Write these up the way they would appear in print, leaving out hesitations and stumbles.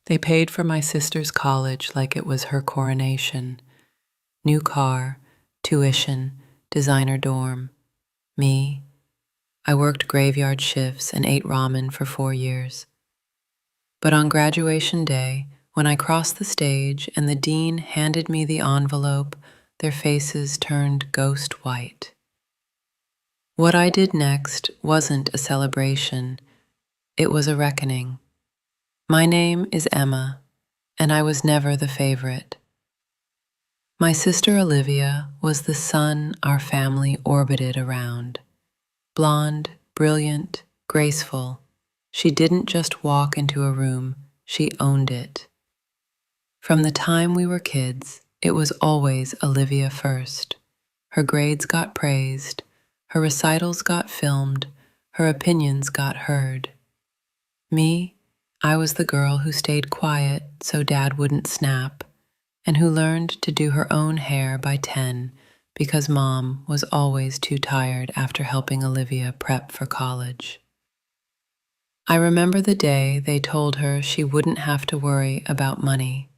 They paid for my sister's college like it was her coronation. New car, tuition, designer dorm. Me, I worked graveyard shifts and ate ramen for 4 years. But on graduation day, when I crossed the stage and the dean handed me the envelope, their faces turned ghost white. What I did next wasn't a celebration, it was a reckoning. My name is Emma, and I was never the favorite. My sister Olivia was the sun our family orbited around. Blonde, brilliant, graceful, she didn't just walk into a room, she owned it. From the time we were kids, it was always Olivia first. Her grades got praised, her recitals got filmed, her opinions got heard. Me, I was the girl who stayed quiet so Dad wouldn't snap, and who learned to do her own hair by 10 because Mom was always too tired after helping Olivia prep for college. I remember the day they told her she wouldn't have to worry about money.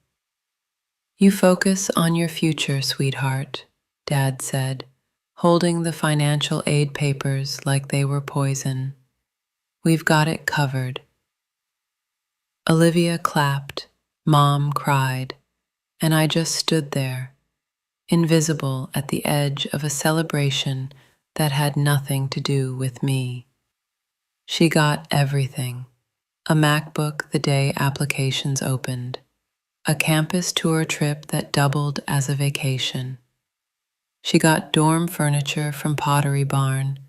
"You focus on your future, sweetheart," Dad said, holding the financial aid papers like they were poison. "We've got it covered." Olivia clapped, Mom cried, and I just stood there, invisible at the edge of a celebration that had nothing to do with me. She got everything: a MacBook the day applications opened, a campus tour trip that doubled as a vacation. She got dorm furniture from Pottery Barn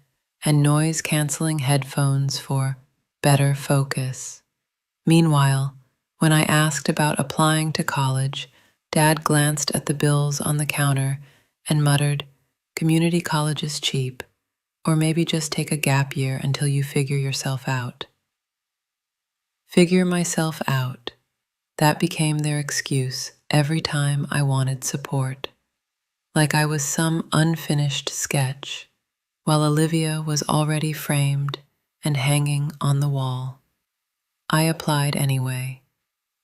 and noise-canceling headphones for better focus. Meanwhile, when I asked about applying to college, Dad glanced at the bills on the counter and muttered, "Community college is cheap, or maybe just take a gap year until you figure yourself out." Figure myself out. That became their excuse every time I wanted support, like I was some unfinished sketch, while Olivia was already framed and hanging on the wall. I applied anyway,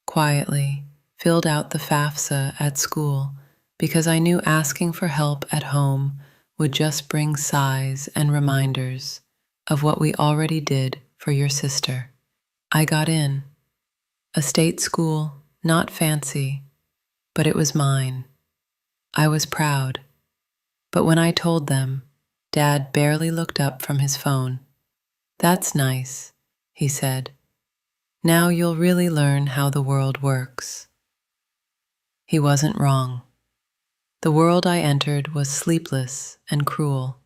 quietly, filled out the FAFSA at school because I knew asking for help at home would just bring sighs and reminders of what we already did for your sister. I got in. A state school, not fancy, but it was mine. I was proud. But when I told them, Dad barely looked up from his phone. "That's nice," he said. "Now you'll really learn how the world works." He wasn't wrong. The world I entered was sleepless and cruel.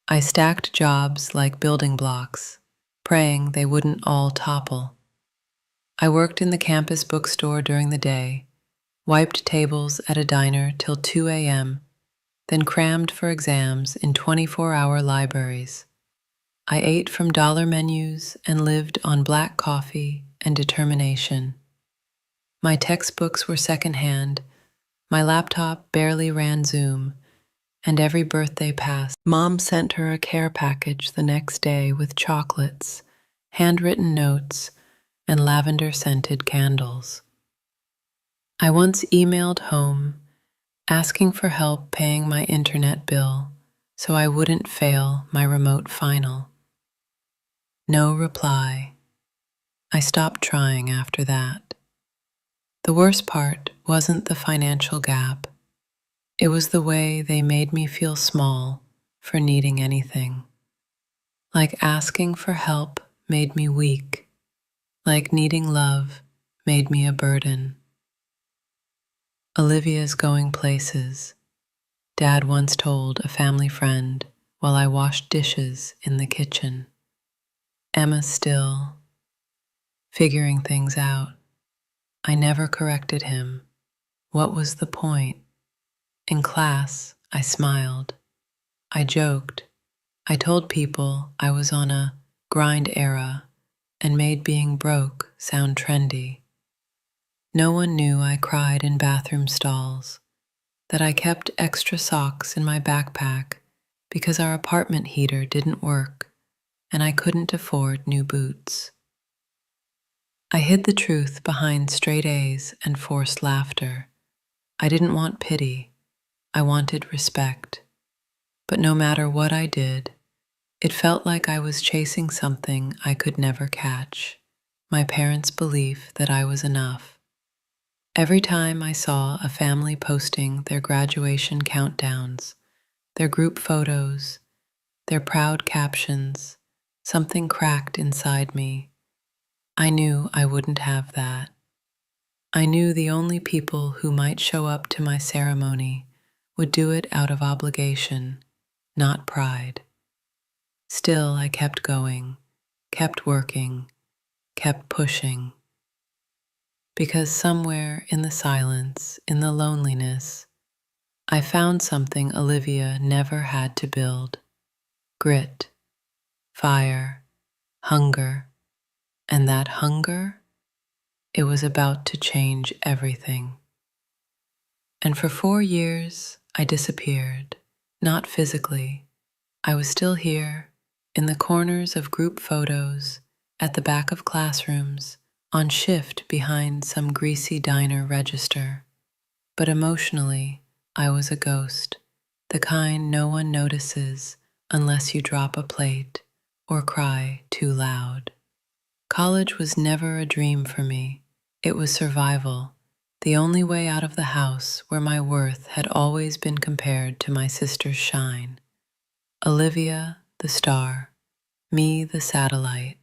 I stacked jobs like building blocks, praying they wouldn't all topple. I worked in the campus bookstore during the day, wiped tables at a diner till 2 a.m., then crammed for exams in 24-hour libraries. I ate from dollar menus and lived on black coffee and determination. My textbooks were secondhand, my laptop barely ran Zoom, and every birthday passed, Mom sent her a care package the next day with chocolates, handwritten notes, and lavender-scented candles. I once emailed home, asking for help paying my internet bill so I wouldn't fail my remote final. No reply. I stopped trying after that. The worst part wasn't the financial gap. It was the way they made me feel small for needing anything. Like asking for help made me weak. Like needing love made me a burden. "Olivia's going places," Dad once told a family friend while I washed dishes in the kitchen. Emma's still figuring things out. I never corrected him. What was the point? In class, I smiled. I joked. I told people I was on a grind era and made being broke sound trendy. No one knew I cried in bathroom stalls, that I kept extra socks in my backpack because our apartment heater didn't work and I couldn't afford new boots. I hid the truth behind straight A's and forced laughter. I didn't want pity, I wanted respect. But no matter what I did, it felt like I was chasing something I could never catch, my parents' belief that I was enough. Every time I saw a family posting their graduation countdowns, their group photos, their proud captions, something cracked inside me. I knew I wouldn't have that. I knew the only people who might show up to my ceremony would do it out of obligation, not pride. Still, I kept going, kept working, kept pushing. Because somewhere in the silence, in the loneliness, I found something Olivia never had to build: grit, fire, hunger. And that hunger, it was about to change everything. And for 4 years, I disappeared, not physically. I was still here, in the corners of group photos, at the back of classrooms, on shift behind some greasy diner register. But emotionally, I was a ghost, the kind no one notices unless you drop a plate or cry too loud. College was never a dream for me. It was survival, the only way out of the house where my worth had always been compared to my sister's shine. Olivia, the star, me, the satellite.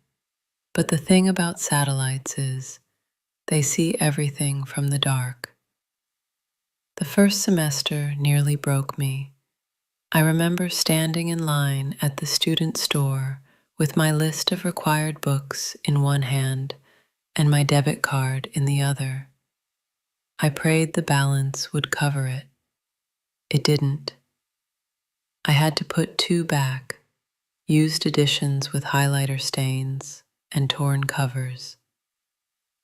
But the thing about satellites is, they see everything from the dark. The first semester nearly broke me. I remember standing in line at the student store with my list of required books in one hand and my debit card in the other. I prayed the balance would cover it. It didn't. I had to put two back, used editions with highlighter stains and torn covers.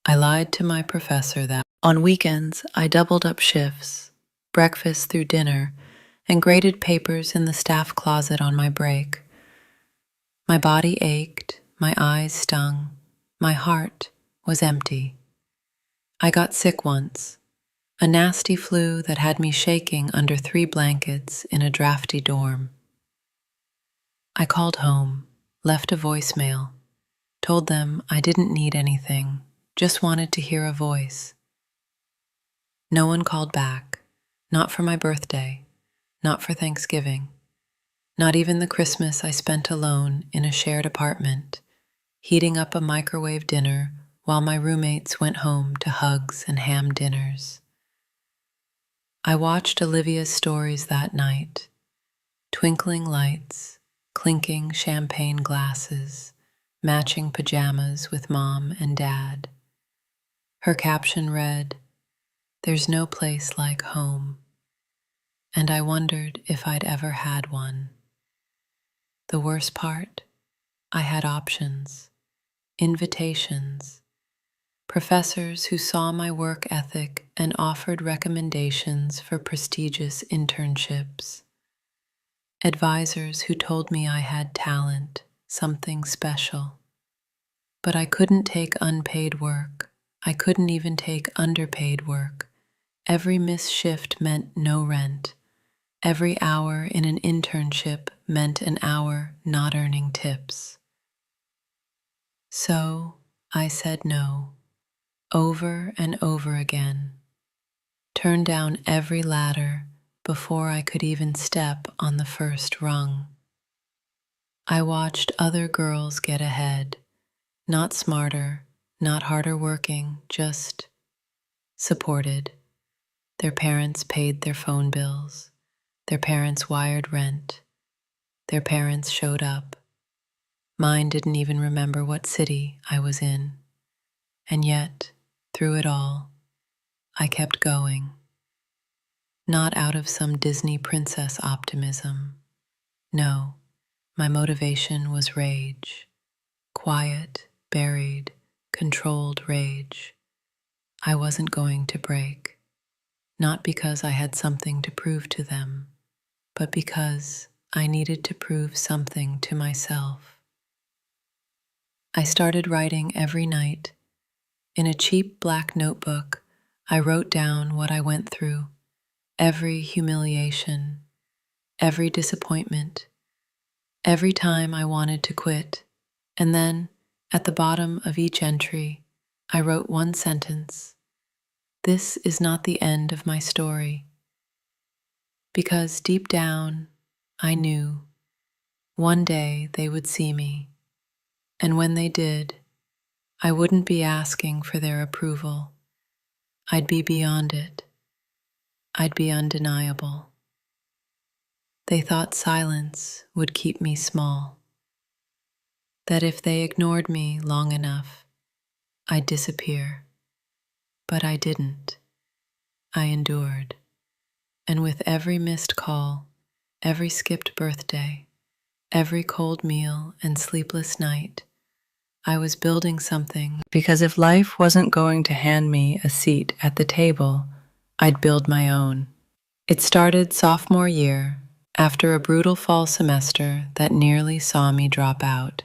I lied to my professor that on weekends I doubled up shifts, breakfast through dinner, and graded papers in the staff closet on my break. My body ached, my eyes stung, my heart was empty. I got sick once, a nasty flu that had me shaking under 3 blankets in a drafty dorm. I called home, left a voicemail, told them I didn't need anything, just wanted to hear a voice. No one called back, not for my birthday, not for Thanksgiving, not even the Christmas I spent alone in a shared apartment, heating up a microwave dinner while my roommates went home to hugs and ham dinners. I watched Olivia's stories that night, twinkling lights, clinking champagne glasses, matching pajamas with mom and dad. Her caption read, "There's no place like home," and I wondered if I'd ever had one. The worst part? I had options, invitations, professors who saw my work ethic and offered recommendations for prestigious internships, advisors who told me I had talent, something special. But I couldn't take unpaid work. I couldn't even take underpaid work. Every missed shift meant no rent. Every hour in an internship meant an hour not earning tips. So I said no, over and over again, turned down every ladder before I could even step on the first rung. I watched other girls get ahead, not smarter, not harder working, just supported. Their parents paid their phone bills. Their parents wired rent. Their parents showed up. Mine didn't even remember what city I was in. And yet, through it all, I kept going. Not out of some Disney princess optimism. No, my motivation was rage. Quiet, buried, controlled rage. I wasn't going to break. Not because I had something to prove to them, but because I needed to prove something to myself. I started writing every night, In a cheap black notebook, I wrote down what I went through, every humiliation, every disappointment, every time I wanted to quit. And then, at the bottom of each entry, I wrote one sentence: "This is not the end of my story." Because deep down, I knew one day they would see me, and when they did, I wouldn't be asking for their approval. I'd be beyond it. I'd be undeniable. They thought silence would keep me small, that if they ignored me long enough, I'd disappear. But I didn't. I endured. And with every missed call, every skipped birthday, every cold meal and sleepless night, I was building something, because if life wasn't going to hand me a seat at the table, I'd build my own. It started sophomore year, after a brutal fall semester that nearly saw me drop out.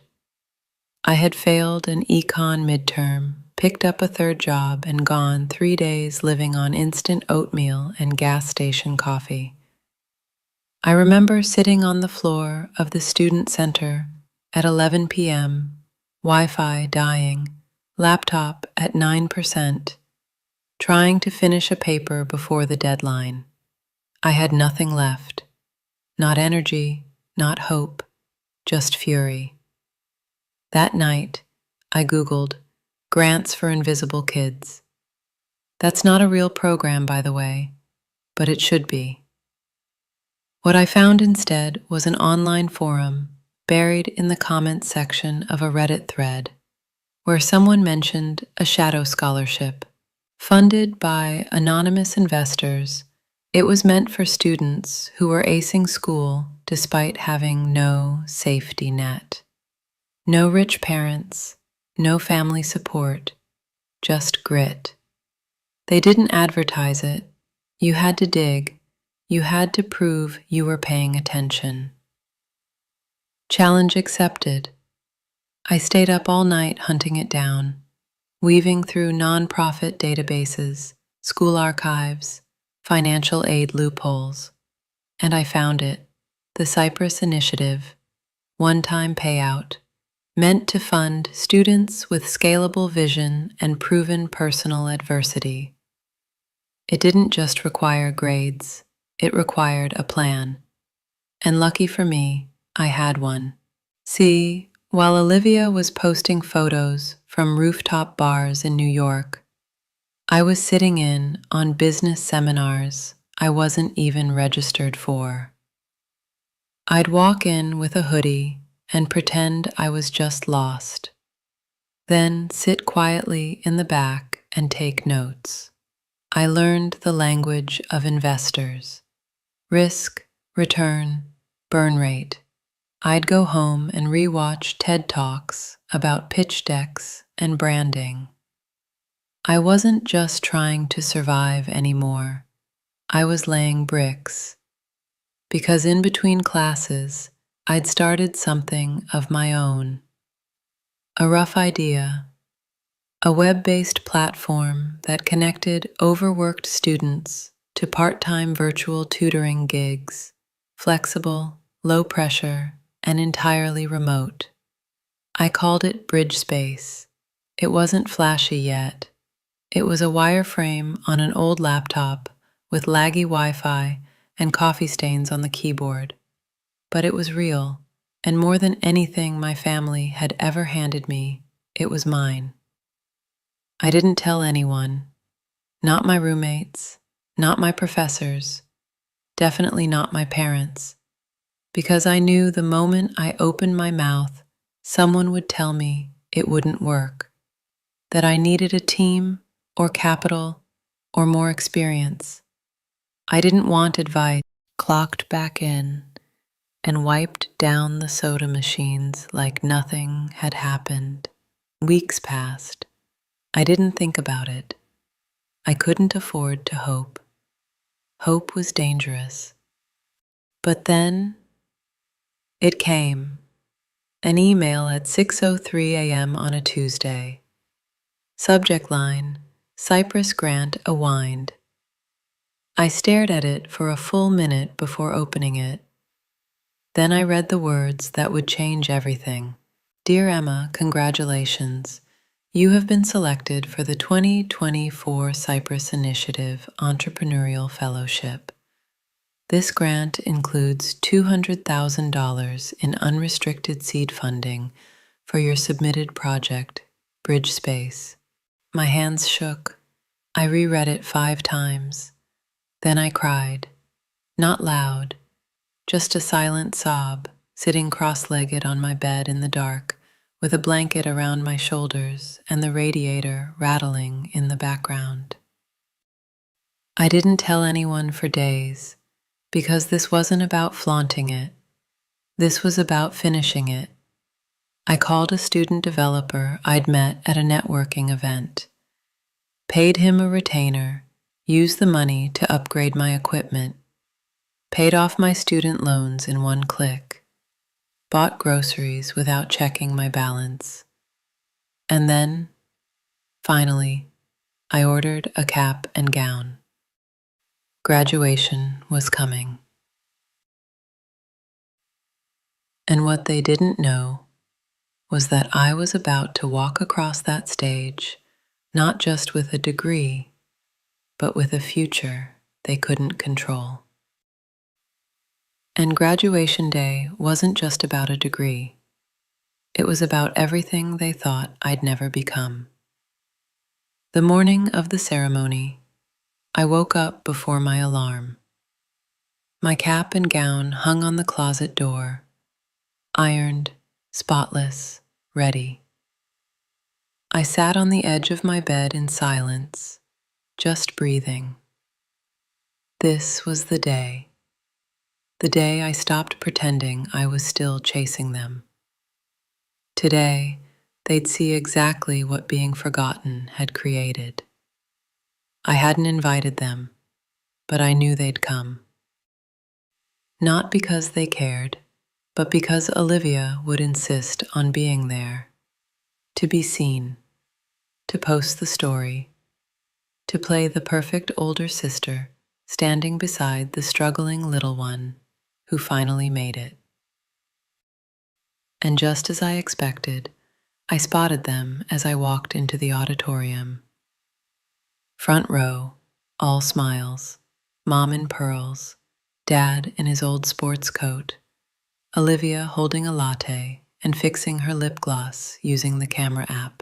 I had failed an econ midterm, picked up a third job, and gone 3 days living on instant oatmeal and gas station coffee. I remember sitting on the floor of the student center at 11 p.m., Wi-Fi dying, laptop at 9%, trying to finish a paper before the deadline. I had nothing left. Not energy, not hope, just fury. That night, I Googled grants for invisible kids. That's not a real program, by the way, but it should be. What I found instead was an online forum buried in the comments section of a Reddit thread, where someone mentioned a shadow scholarship funded by anonymous investors. It was meant for students who were acing school despite having no safety net. No rich parents, no family support, just grit. They didn't advertise it. You had to dig. You had to prove you were paying attention. Challenge accepted. I stayed up all night hunting it down, weaving through nonprofit databases, school archives, financial aid loopholes. And I found it, the Cypress Initiative, one-time payout, meant to fund students with scalable vision and proven personal adversity. It didn't just require grades, it required a plan. And lucky for me, I had one. See, while Olivia was posting photos from rooftop bars in New York, I was sitting in on business seminars I wasn't even registered for. I'd walk in with a hoodie and pretend I was just lost, then sit quietly in the back and take notes. I learned the language of investors: risk, return, burn rate. I'd go home and rewatch TED Talks about pitch decks and branding. I wasn't just trying to survive anymore. I was laying bricks. Because in between classes, I'd started something of my own. A rough idea, a web-based platform that connected overworked students to part-time virtual tutoring gigs, flexible, low pressure, and entirely remote. I called it Bridge Space. It wasn't flashy yet. It was a wireframe on an old laptop with laggy Wi-Fi and coffee stains on the keyboard. But it was real, and more than anything my family had ever handed me, it was mine. I didn't tell anyone, not my roommates, not my professors, definitely not my parents, because I knew the moment I opened my mouth, someone would tell me it wouldn't work, that I needed a team or capital or more experience. I didn't want advice. Clocked back in and wiped down the soda machines like nothing had happened. Weeks passed. I didn't think about it. I couldn't afford to hope. Hope was dangerous. But then it came. An email at 6:03 a.m. on a Tuesday. Subject line, Cypress Grant a Wind. I stared at it for a full minute before opening it. Then I read the words that would change everything. Dear Emma, congratulations. You have been selected for the 2024 Cypress Initiative Entrepreneurial Fellowship. This grant includes $200,000 in unrestricted seed funding for your submitted project, Bridge Space. My hands shook. I reread it 5 times. Then I cried. Not loud, just a silent sob, sitting cross-legged on my bed in the dark, with a blanket around my shoulders and the radiator rattling in the background. I didn't tell anyone for days, because this wasn't about flaunting it. This was about finishing it. I called a student developer I'd met at a networking event, paid him a retainer, used the money to upgrade my equipment, paid off my student loans in one click, bought groceries without checking my balance. And then, finally, I ordered a cap and gown. Graduation was coming. And what they didn't know was that I was about to walk across that stage, not just with a degree, but with a future they couldn't control. And graduation day wasn't just about a degree. It was about everything they thought I'd never become. The morning of the ceremony, I woke up before my alarm. My cap and gown hung on the closet door, ironed, spotless, ready. I sat on the edge of my bed in silence, just breathing. This was the day I stopped pretending I was still chasing them. Today, they'd see exactly what being forgotten had created. I hadn't invited them, but I knew they'd come. Not because they cared, but because Olivia would insist on being there, to be seen, to post the story, to play the perfect older sister standing beside the struggling little one who finally made it. And just as I expected, I spotted them as I walked into the auditorium. Front row, all smiles, Mom in pearls, Dad in his old sports coat, Olivia holding a latte and fixing her lip gloss using the camera app.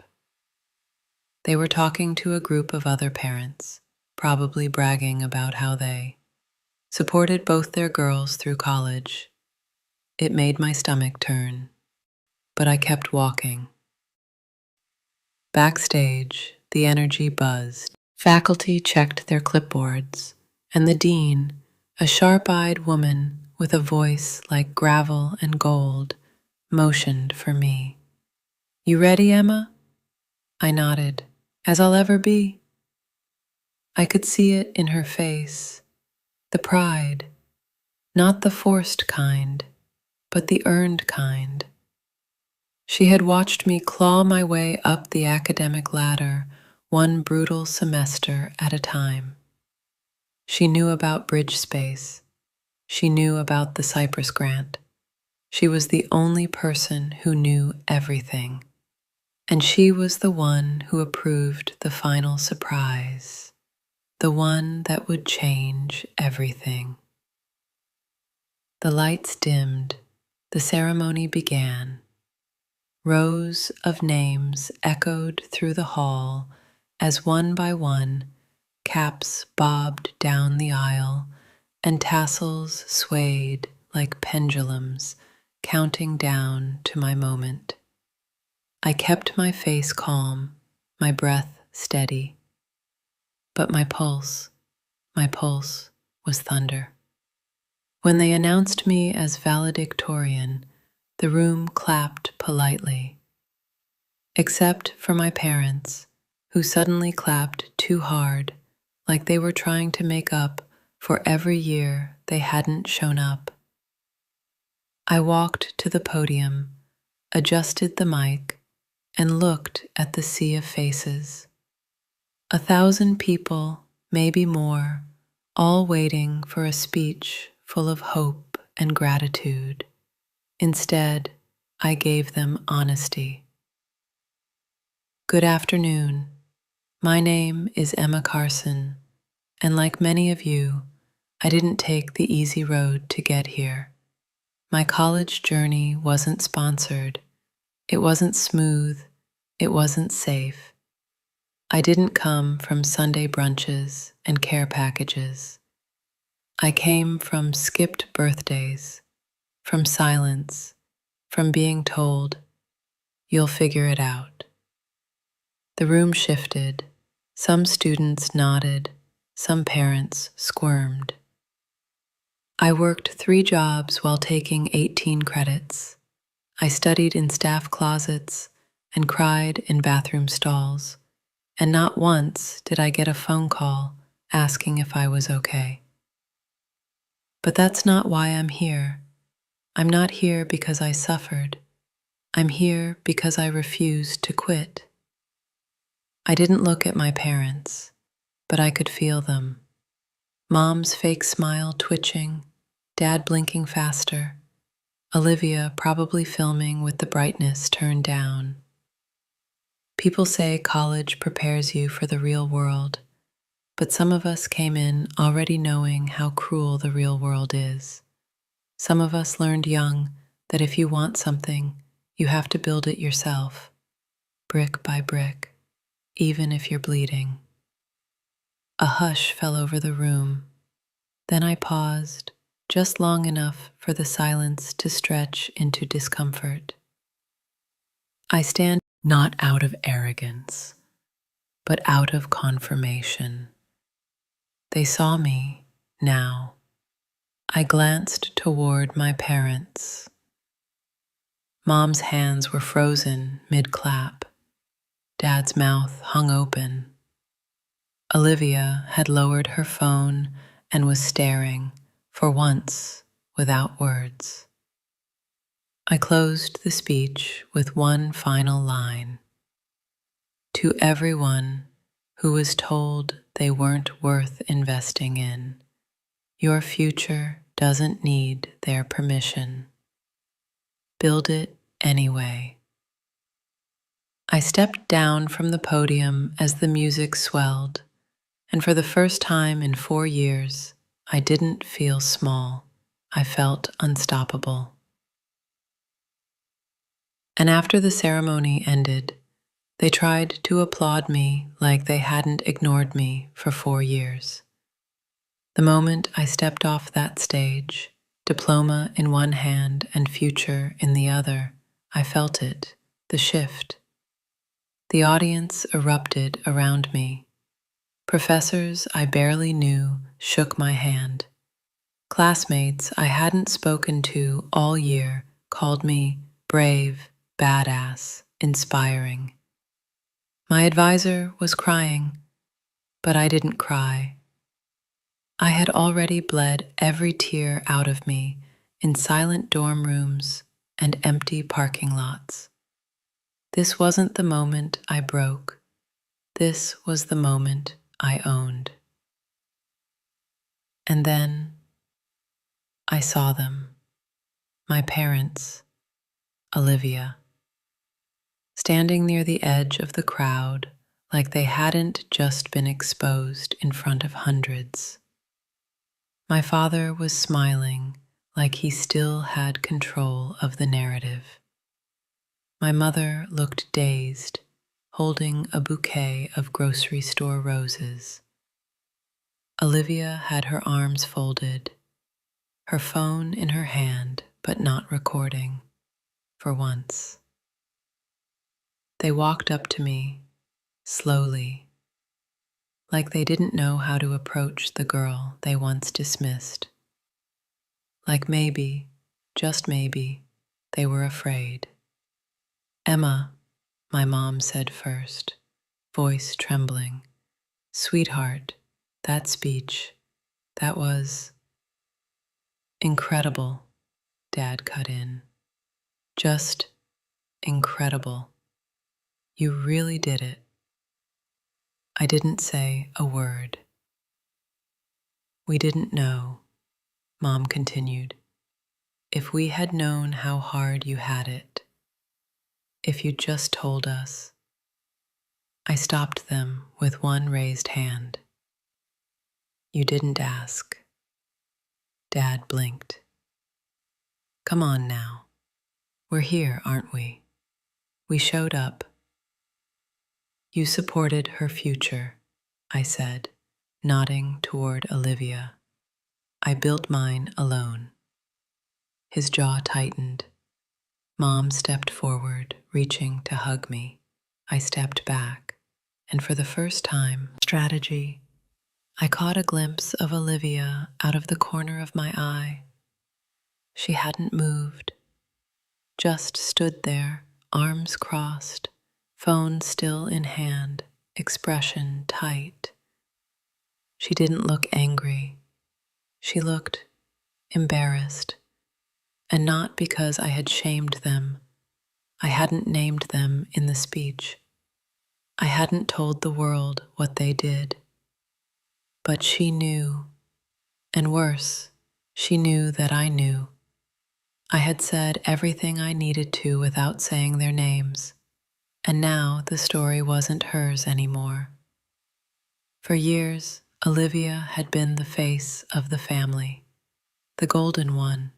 They were talking to a group of other parents, probably bragging about how they supported both their girls through college. It made my stomach turn, but I kept walking. Backstage, the energy buzzed. Faculty checked their clipboards, and the dean, a sharp-eyed woman with a voice like gravel and gold, motioned for me. You ready, Emma? I nodded, as I'll ever be. I could see it in her face, the pride, not the forced kind, but the earned kind. She had watched me claw my way up the academic ladder, one brutal semester at a time. She knew about Bridge Space. She knew about the Cypress Grant. She was the only person who knew everything. And she was the one who approved the final surprise, the one that would change everything. The lights dimmed. The ceremony began. Rows of names echoed through the hall as one by one, caps bobbed down the aisle and tassels swayed like pendulums, counting down to my moment. I kept my face calm, my breath steady, but my pulse was thunder. When they announced me as valedictorian, the room clapped politely, except for my parents, who suddenly clapped too hard, like they were trying to make up for every year they hadn't shown up. I walked to the podium, adjusted the mic, and looked at the sea of faces. 1,000 people, maybe more, all waiting for a speech full of hope and gratitude. Instead, I gave them honesty. Good afternoon. My name is Emma Carson, and like many of you, I didn't take the easy road to get here. My college journey wasn't sponsored. It wasn't smooth. It wasn't safe. I didn't come from Sunday brunches and care packages. I came from skipped birthdays, from silence, from being told, "You'll figure it out." The room shifted. Some students nodded. Some parents squirmed. I worked 3 jobs while taking 18 credits. I studied in staff closets and cried in bathroom stalls, and not once did I get a phone call asking if I was okay. But that's not why I'm here. I'm not here because I suffered. I'm here because I refused to quit. I didn't look at my parents, but I could feel them. Mom's fake smile twitching, Dad blinking faster, Olivia probably filming with the brightness turned down. People say college prepares you for the real world, but some of us came in already knowing how cruel the real world is. Some of us learned young that if you want something, you have to build it yourself, brick by brick, even if you're bleeding. A hush fell over the room. Then I paused, just long enough for the silence to stretch into discomfort. I stand not out of arrogance, but out of confirmation. They saw me now. I glanced toward my parents. Mom's hands were frozen mid-clap. Dad's mouth hung open. Olivia had lowered her phone and was staring, for once, without words. I closed the speech with one final line. To everyone who was told they weren't worth investing in, your future doesn't need their permission. Build it anyway. I stepped down from the podium as the music swelled, and for the first time in 4 years, I didn't feel small. I felt unstoppable. And after the ceremony ended, they tried to applaud me like they hadn't ignored me for 4 years. The moment I stepped off that stage, diploma in one hand and future in the other, I felt it, the shift. The audience erupted around me. Professors I barely knew shook my hand. Classmates I hadn't spoken to all year called me brave, badass, inspiring. My advisor was crying, but I didn't cry. I had already bled every tear out of me in silent dorm rooms and empty parking lots. This wasn't the moment I broke. This was the moment I owned. And then I saw them, my parents, Olivia, standing near the edge of the crowd like they hadn't just been exposed in front of hundreds. My father was smiling like he still had control of the narrative. My mother looked dazed, holding a bouquet of grocery store roses. Olivia had her arms folded, her phone in her hand, but not recording, for once. They walked up to me, slowly, like they didn't know how to approach the girl they once dismissed. Like maybe, just maybe, they were afraid. "Emma," my mom said first, voice trembling. "Sweetheart, that speech, that was incredible," Dad cut in. "Just incredible. You really did it." I didn't say a word. We didn't know, Mom continued. If we had known how hard you had it, if you'd just told us. I stopped them with one raised hand. You didn't ask. Dad blinked. Come on now. We're here, aren't we? We showed up. You supported her future, I said, nodding toward Olivia. I built mine alone. His jaw tightened. Mom stepped forward, reaching to hug me. I stepped back, and for the first time, strategy. I caught a glimpse of Olivia out of the corner of my eye. She hadn't moved, just stood there, arms crossed, phone still in hand, expression tight. She didn't look angry. She looked embarrassed, and not because I had shamed them. I hadn't named them in the speech. I hadn't told the world what they did. But she knew, and worse, she knew that I knew. I had said everything I needed to without saying their names, and now the story wasn't hers anymore. For years, Olivia had been the face of the family, the golden one,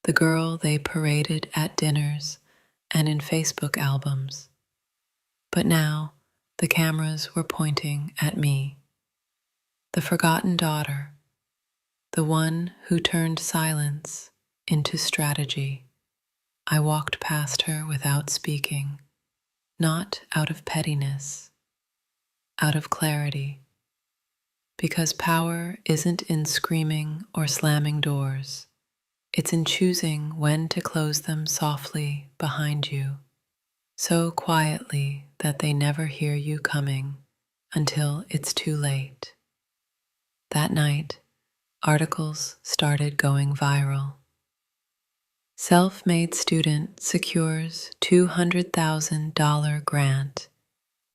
the girl they paraded at dinners and in Facebook albums. But now, the cameras were pointing at me, the forgotten daughter, the one who turned silence into strategy. I walked past her without speaking, not out of pettiness, out of clarity, because power isn't in screaming or slamming doors. It's in choosing when to close them softly behind you, so quietly that they never hear you coming until it's too late. That night, articles started going viral. Self-made student secures $200,000 grant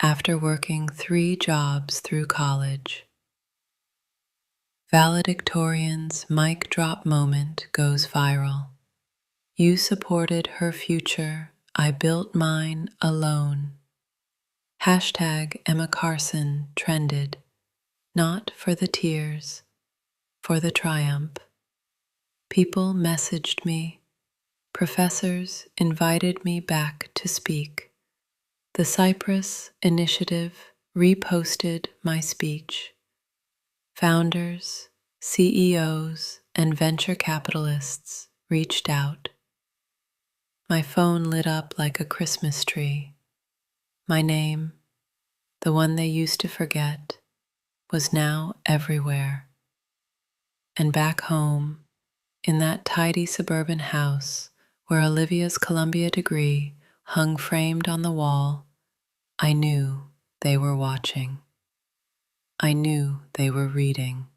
after working 3 jobs through college. Valedictorian's mic drop moment goes viral. You supported her future, I built mine alone. Hashtag Emma Carson trended, not for the tears, for the triumph. People messaged me. Professors invited me back to speak. The Cyprus Initiative reposted my speech. Founders, CEOs, and venture capitalists reached out. My phone lit up like a Christmas tree. My name, the one they used to forget, was now everywhere. And back home, in that tidy suburban house where Olivia's Columbia degree hung framed on the wall, I knew they were watching. I knew they were reading.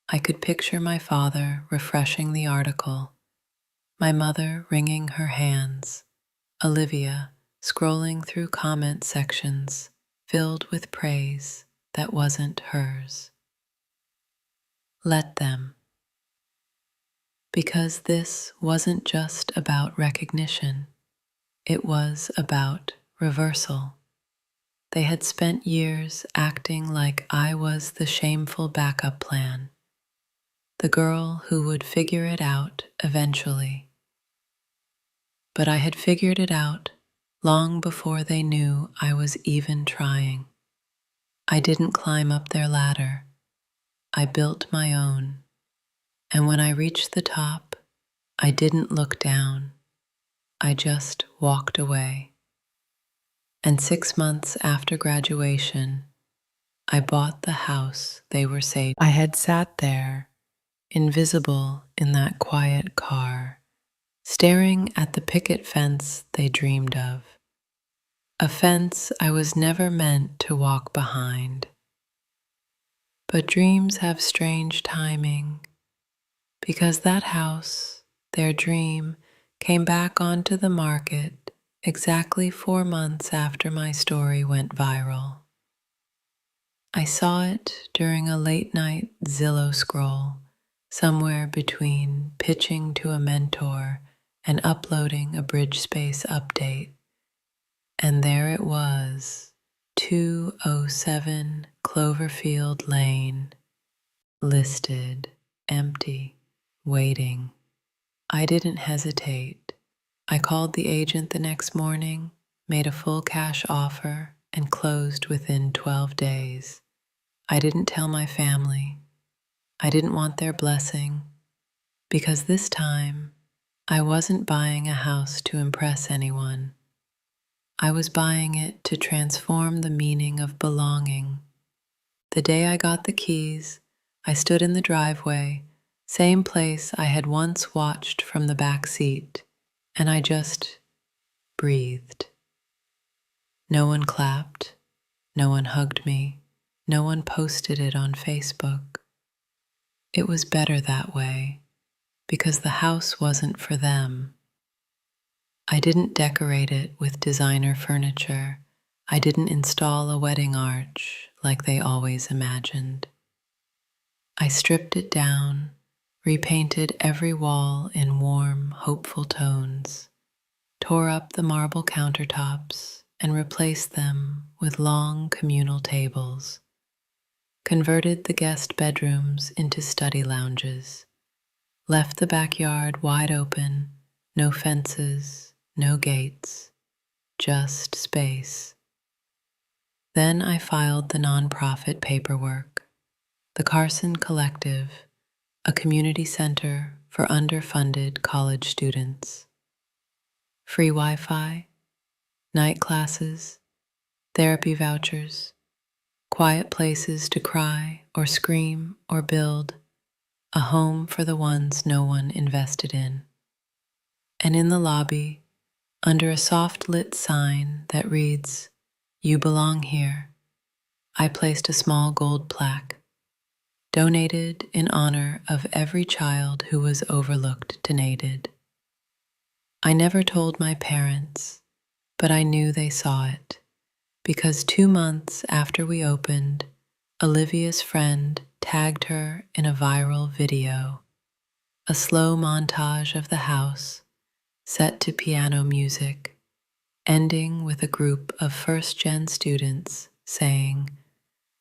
I could picture my father refreshing the article, my mother wringing her hands, Olivia scrolling through comment sections filled with praise that wasn't hers. Let them. Because this wasn't just about recognition, it was about reversal. They had spent years acting like I was the shameful backup plan, the girl who would figure it out eventually. But I had figured it out long before they knew I was even trying. I didn't climb up their ladder. I built my own. And when I reached the top, I didn't look down. I just walked away. And 6 months after graduation, I bought the house they were saving. I had sat there, invisible in that quiet car, staring at the picket fence they dreamed of. A fence I was never meant to walk behind. But dreams have strange timing, because that house, their dream, came back onto the market exactly 4 months after my story went viral. I saw it during a late night Zillow scroll, somewhere between pitching to a mentor and uploading a bridge space update. And there it was, 207 Cloverfield Lane, listed, empty, waiting. I didn't hesitate. I called the agent the next morning, made a full cash offer, and closed within 12 days. I didn't tell my family. I didn't want their blessing, because this time I wasn't buying a house to impress anyone. I was buying it to transform the meaning of belonging. The day I got the keys, I stood in the driveway, same place I had once watched from the back seat, and I just breathed. No one clapped, no one hugged me, no one posted it on Facebook. It was better that way, because the house wasn't for them. I didn't decorate it with designer furniture. I didn't install a wedding arch like they always imagined. I stripped it down, repainted every wall in warm, hopeful tones, tore up the marble countertops and replaced them with long communal tables, converted the guest bedrooms into study lounges, left the backyard wide open, no fences, no gates, just space. Then I filed the nonprofit paperwork, the Carson Collective, a community center for underfunded college students. Free Wi-Fi, night classes, therapy vouchers, quiet places to cry or scream or build, a home for the ones no one invested in. And in the lobby, under a soft lit sign that reads, "You belong here," I placed a small gold plaque, donated in honor of every child who was overlooked, donated. I never told my parents, but I knew they saw it, because 2 months after we opened, Olivia's friend tagged her in a viral video, a slow montage of the house set to piano music, ending with a group of first-gen students saying,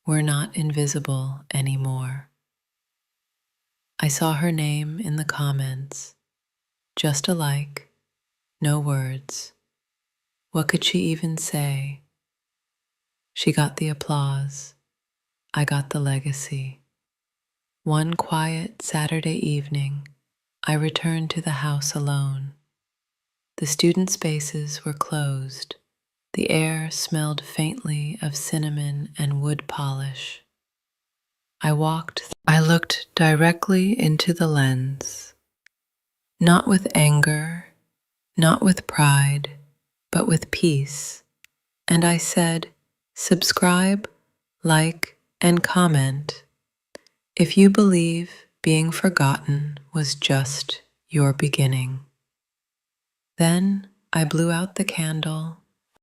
"We're not invisible anymore." I saw her name in the comments, just a like, no words. What could she even say? She got the applause. I got the legacy. One quiet Saturday evening, I returned to the house alone. The student spaces were closed. The air smelled faintly of cinnamon and wood polish. I looked directly into the lens, not with anger, not with pride, but with peace. And I said, "Subscribe, like, and comment if you believe being forgotten was just your beginning." Then I blew out the candle